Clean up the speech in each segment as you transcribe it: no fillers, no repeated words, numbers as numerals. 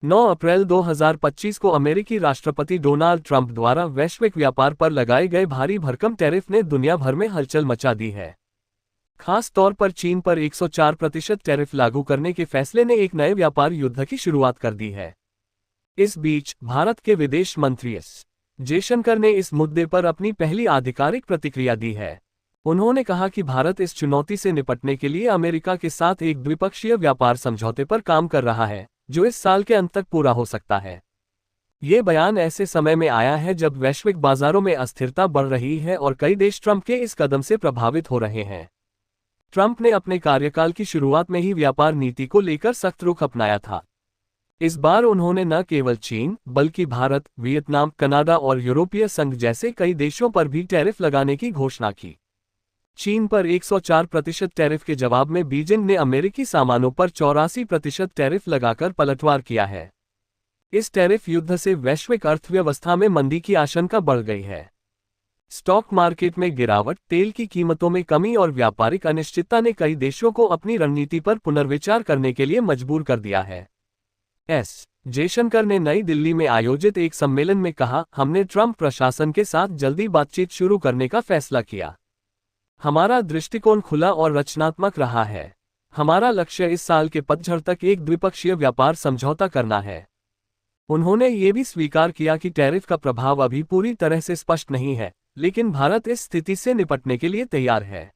9 अप्रैल 2025 को अमेरिकी राष्ट्रपति डोनाल्ड ट्रंप द्वारा वैश्विक व्यापार पर लगाए गए भारी भरकम टैरिफ ने दुनिया भर में हलचल मचा दी है। खास तौर पर चीन पर 104% टैरिफ लागू करने के फैसले ने एक नए व्यापार युद्ध की शुरुआत कर दी है। इस बीच भारत के विदेश मंत्री एस जयशंकर ने इस मुद्दे पर अपनी पहली आधिकारिक प्रतिक्रिया दी है। उन्होंने कहा कि भारत इस चुनौती से निपटने के लिए अमेरिका के साथ एक द्विपक्षीय व्यापार समझौते पर काम कर रहा है, जो इस साल के अंत तक पूरा हो सकता है। ये बयान ऐसे समय में आया है जब वैश्विक बाजारों में अस्थिरता बढ़ रही है और कई देश ट्रंप के इस कदम से प्रभावित हो रहे हैं। ट्रंप ने अपने कार्यकाल की शुरुआत में ही व्यापार नीति को लेकर सख्त रुख अपनाया था। इस बार उन्होंने न केवल चीन बल्कि भारत, वियतनाम, कनाडा और यूरोपीय संघ जैसे कई देशों पर भी टैरिफ लगाने की घोषणा की। चीन पर 104% टैरिफ के जवाब में बीजिंग ने अमेरिकी सामानों पर 84% टैरिफ लगाकर पलटवार किया है। इस टैरिफ युद्ध से वैश्विक अर्थव्यवस्था में मंदी की आशंका बढ़ गई है। स्टॉक मार्केट में गिरावट, तेल की कीमतों में कमी और व्यापारिक अनिश्चितता ने कई देशों को अपनी रणनीति पर पुनर्विचार करने के लिए मजबूर कर दिया है। एस जयशंकर ने नई दिल्ली में आयोजित एक सम्मेलन में कहा, हमने ट्रंप प्रशासन के साथ जल्दी बातचीत शुरू करने का फैसला किया। हमारा दृष्टिकोण खुला और रचनात्मक रहा है। हमारा लक्ष्य इस साल के पतझड़ तक एक द्विपक्षीय व्यापार समझौता करना है। उन्होंने ये भी स्वीकार किया कि टैरिफ का प्रभाव अभी पूरी तरह से स्पष्ट नहीं है, लेकिन भारत इस स्थिति से निपटने के लिए तैयार है।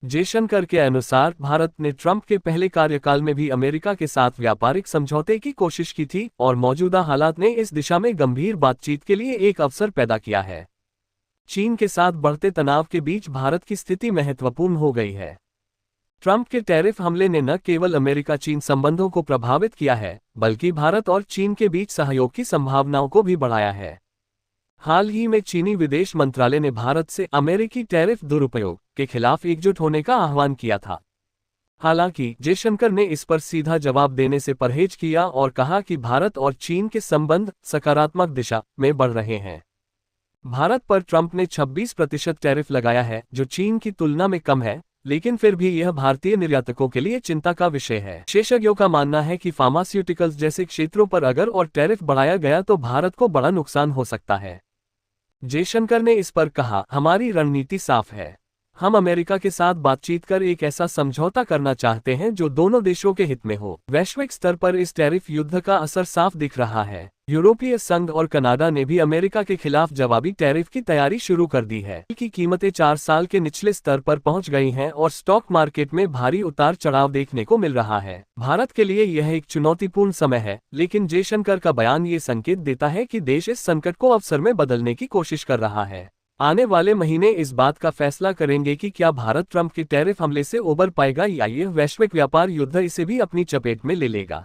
जयशंकर के अनुसार भारत ने ट्रंप के पहले कार्यकाल में भी अमेरिका के साथ व्यापारिक समझौते की कोशिश की थी और मौजूदा हालात ने इस दिशा में गंभीर बातचीत के लिए एक अवसर पैदा किया है। चीन के साथ बढ़ते तनाव के बीच भारत की स्थिति महत्वपूर्ण हो गई है। ट्रंप के टैरिफ हमले ने न केवल अमेरिका चीन संबंधों को प्रभावित किया है, बल्कि भारत और चीन के बीच सहयोग की संभावनाओं को भी बढ़ाया है। हाल ही में चीनी विदेश मंत्रालय ने भारत से अमेरिकी टैरिफ दुरुपयोग के खिलाफ एकजुट होने का आह्वान किया था। हालांकि जयशंकर ने इस पर सीधा जवाब देने से परहेज किया और कहा कि भारत और चीन के संबंध सकारात्मक दिशा में बढ़ रहे हैं। भारत पर ट्रंप ने 26% टैरिफ लगाया है, जो चीन की तुलना में कम है, लेकिन फिर भी यह भारतीय निर्यातकों के लिए चिंता का विषय है। विशेषज्ञों का मानना है कि फार्मास्यूटिकल्स जैसे क्षेत्रों पर अगर और टैरिफ बढ़ाया गया तो भारत को बड़ा नुकसान हो सकता है। जयशंकर ने इस पर कहा, हमारी रणनीति साफ है। हम अमेरिका के साथ बातचीत कर एक ऐसा समझौता करना चाहते हैं जो दोनों देशों के हित में हो। वैश्विक स्तर पर इस टैरिफ युद्ध का असर साफ दिख रहा है। यूरोपीय संघ और कनाडा ने भी अमेरिका के खिलाफ जवाबी टैरिफ की तैयारी शुरू कर दी है। तेल की कीमतें 4 साल के निचले स्तर पर पहुंच गई हैं और स्टॉक मार्केट में भारी उतार चढ़ाव देखने को मिल रहा है। भारत के लिए यह एक चुनौतीपूर्ण समय है, लेकिन जयशंकर का बयान ये संकेत देता है कि देश इस संकट को अवसर में बदलने की कोशिश कर रहा है। आने वाले महीने इस बात का फैसला करेंगे कि क्या भारत ट्रंप के टैरिफ हमले से उबर पाएगा या यह वैश्विक व्यापार युद्ध इसे भी अपनी चपेट में ले लेगा।